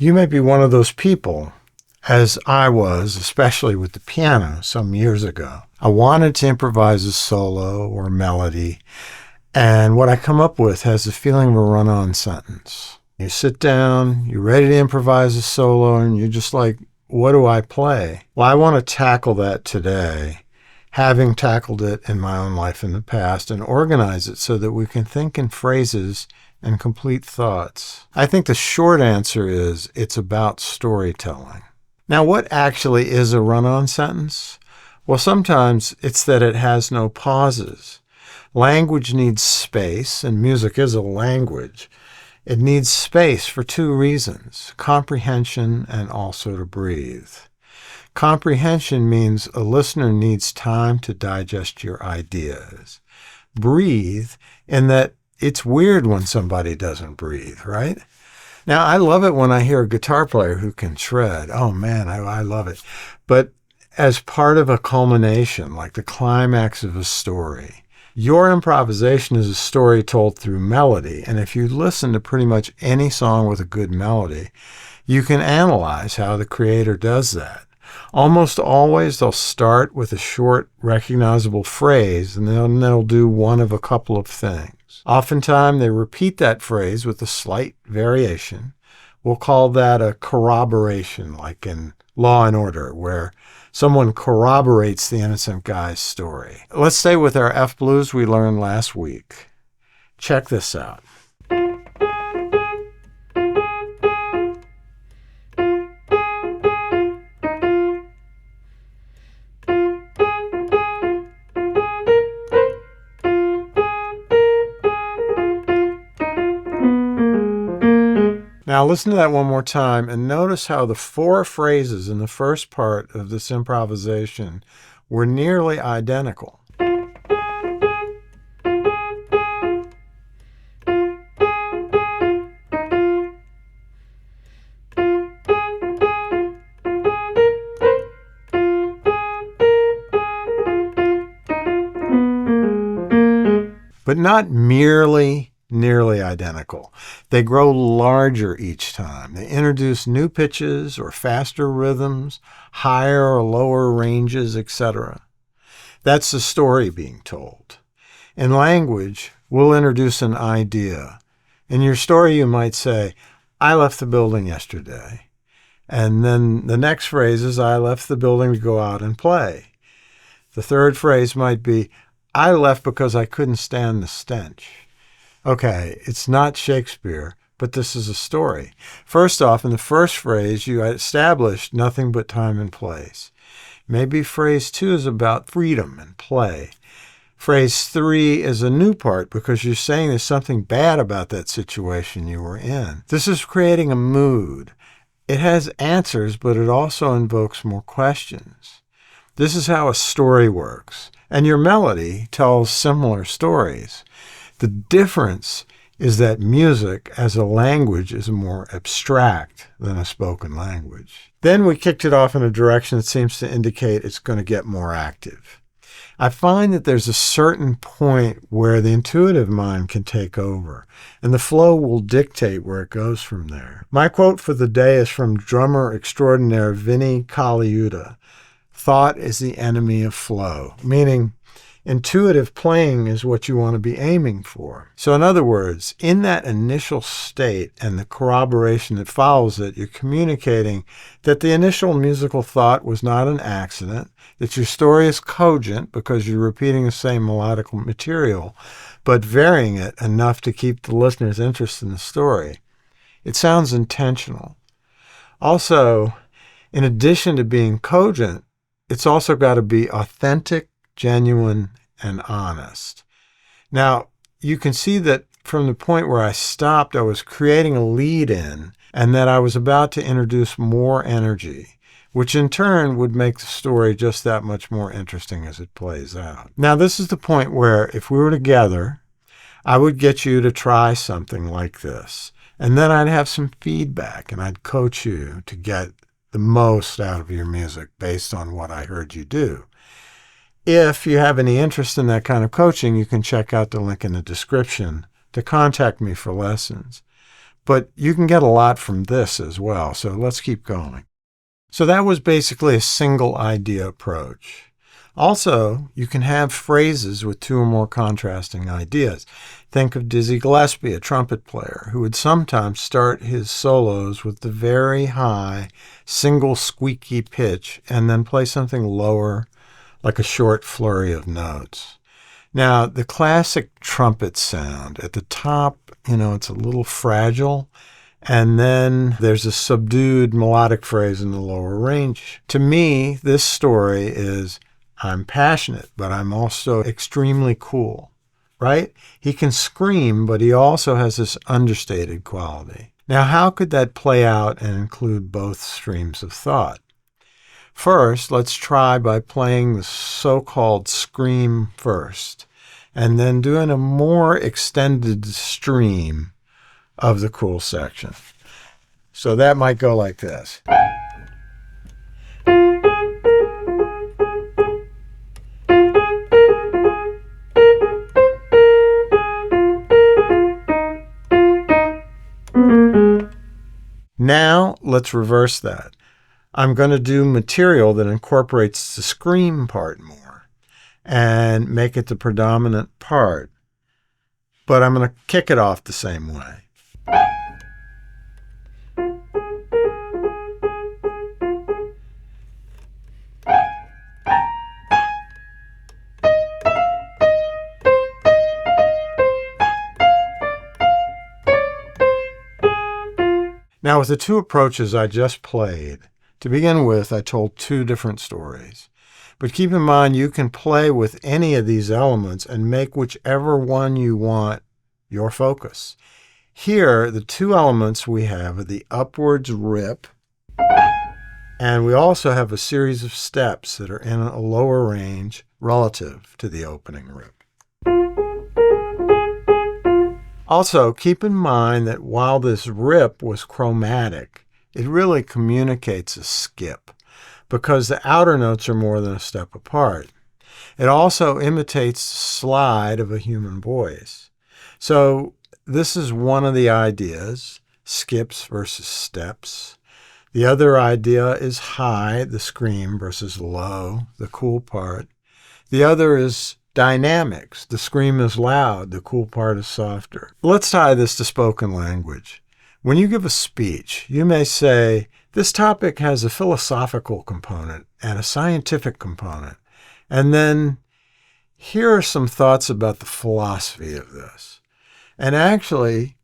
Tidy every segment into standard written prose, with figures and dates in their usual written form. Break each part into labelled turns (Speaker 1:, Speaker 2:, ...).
Speaker 1: You may be one of those people, as I was, especially with the piano some years ago. I wanted to improvise a solo or melody, and what I come up with has the feeling of a run-on sentence. You sit down, you're ready to improvise a solo, and you're just like, what do I play? Well, I want to tackle that today, having tackled it in my own life in the past, and organize it so that we can think in phrases and complete thoughts. I think the short answer is it's about storytelling. Now, what actually is a run-on sentence? Well, sometimes it's that it has no pauses. Language needs space, and music is a language. It needs space for two reasons: comprehension and also to breathe. Comprehension means a listener needs time to digest your ideas. Breathe in that it's weird when somebody doesn't breathe, right? Now, I love it when I hear a guitar player who can shred. Oh, man, I love it. But as part of a culmination, like the climax of a story, your improvisation is a story told through melody. And if you listen to pretty much any song with a good melody, you can analyze how the creator does that. Almost always they'll start with a short, recognizable phrase, and then they'll do one of a couple of things. Oftentimes they repeat that phrase with a slight variation. We'll call that a corroboration, like in Law and Order, where someone corroborates the innocent guy's story. Let's stay with our F blues we learned last week. Check this out. Now listen to that one more time and notice how the four phrases in the first part of this improvisation were nearly identical. But not merely nearly identical. They grow larger each time. They introduce new pitches or faster rhythms, higher or lower ranges, etc. That's the story being told. In language, we'll introduce an idea. In your story, you might say, I left the building yesterday. And then the next phrase is, I left the building to go out and play. The third phrase might be, I left because I couldn't stand the stench. Okay, it's not Shakespeare, but this is a story. First off, in the first phrase, you established nothing but time and place. Maybe phrase 2 is about freedom and play. Phrase 3 is a new part because you're saying there's something bad about that situation you were in. This is creating a mood. It has answers, but it also invokes more questions. This is how a story works. And your melody tells similar stories. The difference is that music as a language is more abstract than a spoken language. Then we kicked it off in a direction that seems to indicate it's going to get more active. I find that there's a certain point where the intuitive mind can take over, and the flow will dictate where it goes from there. My quote for the day is from drummer extraordinaire Vinnie Colaiuta. Thought is the enemy of flow, meaning intuitive playing is what you want to be aiming for. So in other words, in that initial state and the corroboration that follows it, you're communicating that the initial musical thought was not an accident, that your story is cogent because you're repeating the same melodic material, but varying it enough to keep the listener's interest in the story. It sounds intentional. Also, in addition to being cogent, it's also got to be authentic, genuine, and honest. Now, you can see that from the point where I stopped, I was creating a lead-in, and that I was about to introduce more energy, which in turn would make the story just that much more interesting as it plays out. Now, this is the point where if we were together, I would get you to try something like this, and then I'd have some feedback, and I'd coach you to get the most out of your music based on what I heard you do. If you have any interest in that kind of coaching, you can check out the link in the description to contact me for lessons. But you can get a lot from this as well, so let's keep going. So that was basically a single idea approach. Also, you can have phrases with two or more contrasting ideas. Think of Dizzy Gillespie, a trumpet player, who would sometimes start his solos with the very high, single squeaky pitch and then play something lower, like a short flurry of notes. Now, the classic trumpet sound, at the top, it's a little fragile, and then there's a subdued melodic phrase in the lower range. To me, this story is, I'm passionate, but I'm also extremely cool, right? He can scream, but he also has this understated quality. Now, how could that play out and include both streams of thought? First, let's try by playing the so-called scream first, and then doing a more extended stream of the cool section. So that might go like this. Now, let's reverse that. I'm going to do material that incorporates the scream part more and make it the predominant part, but I'm going to kick it off the same way. Now, with the two approaches I just played, to begin with, I told two different stories. But keep in mind, you can play with any of these elements and make whichever one you want your focus. Here, the two elements we have are the upwards rip, and we also have a series of steps that are in a lower range relative to the opening rip. Also, keep in mind that while this rip was chromatic, it really communicates a skip because the outer notes are more than a step apart. It also imitates the slide of a human voice. So this is one of the ideas, skips versus steps. The other idea is high, the scream, versus low, the cool part. The other is dynamics. The scream is loud, the cool part is softer. Let's tie this to spoken language. When you give a speech, you may say, this topic has a philosophical component and a scientific component. And then here are some thoughts about the philosophy of this. And actually,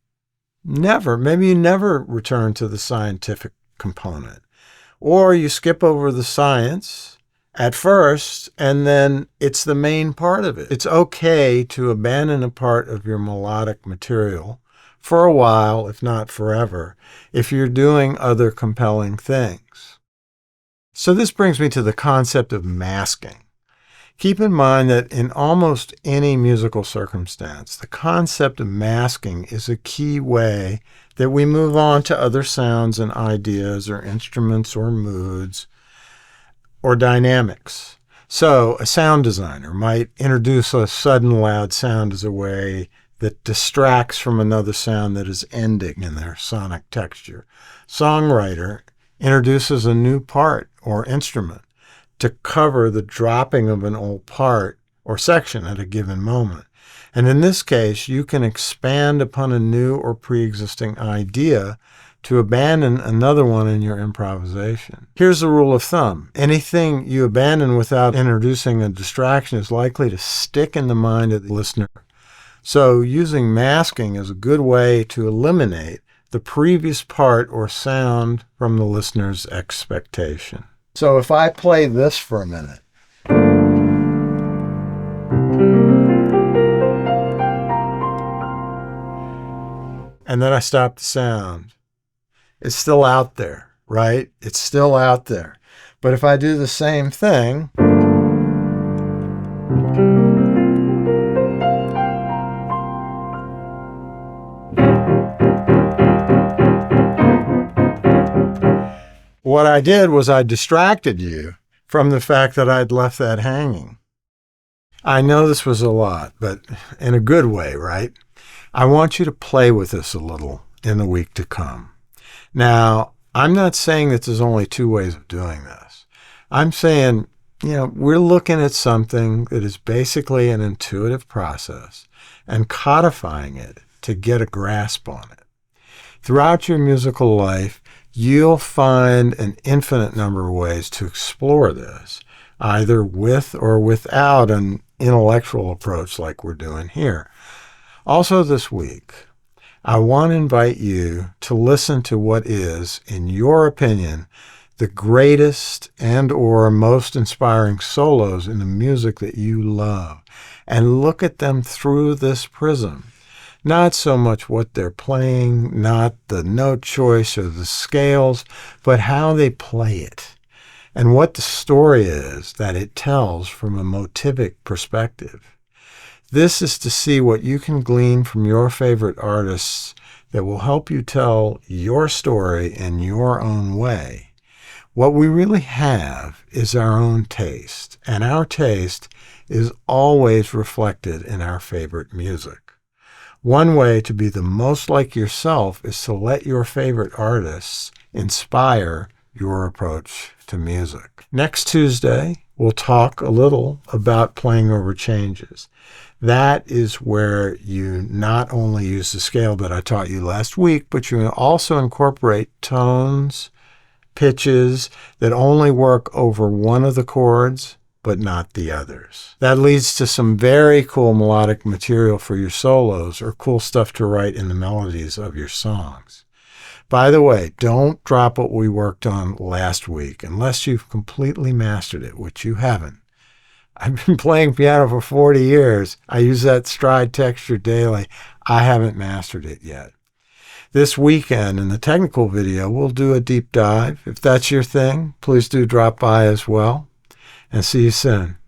Speaker 1: maybe you never return to the scientific component. Or you skip over the science at first, and then it's the main part of it. It's okay to abandon a part of your melodic material for a while, if not forever, if you're doing other compelling things. So this brings me to the concept of masking. Keep in mind that in almost any musical circumstance, the concept of masking is a key way that we move on to other sounds and ideas or instruments or moods or dynamics. So a sound designer might introduce a sudden loud sound as a way that distracts from another sound that is ending in their sonic texture. Songwriter introduces a new part or instrument to cover the dropping of an old part or section at a given moment. And in this case, you can expand upon a new or pre-existing idea to abandon another one in your improvisation. Here's the rule of thumb. Anything you abandon without introducing a distraction is likely to stick in the mind of the listener. So using masking is a good way to eliminate the previous part or sound from the listener's expectation. So if I play this for a minute. And then I stop the sound. It's still out there, right? It's still out there. But if I do the same thing, what I did was I distracted you from the fact that I'd left that hanging. I know this was a lot, but in a good way, right? I want you to play with this a little in the week to come. Now, I'm not saying that there's only two ways of doing this. I'm saying, we're looking at something that is basically an intuitive process and codifying it to get a grasp on it. Throughout your musical life, you'll find an infinite number of ways to explore this, either with or without an intellectual approach like we're doing here. Also this week, I want to invite you to listen to what is, in your opinion, the greatest and or most inspiring solos in the music that you love, and look at them through this prism. Not so much what they're playing, not the note choice or the scales, but how they play it, and what the story is that it tells from a motivic perspective. This is to see what you can glean from your favorite artists that will help you tell your story in your own way. What we really have is our own taste, and our taste is always reflected in our favorite music. One way to be the most like yourself is to let your favorite artists inspire your approach to music. Next Tuesday, we'll talk a little about playing over changes. That is where you not only use the scale that I taught you last week, but you also incorporate tones, pitches that only work over one of the chords, but not the others. That leads to some very cool melodic material for your solos or cool stuff to write in the melodies of your songs. By the way, don't drop what we worked on last week unless you've completely mastered it, which you haven't. I've been playing piano for 40 years. I use that stride texture daily. I haven't mastered it yet. This weekend in the technical video, we'll do a deep dive. If that's your thing, please do drop by as well. And see you soon.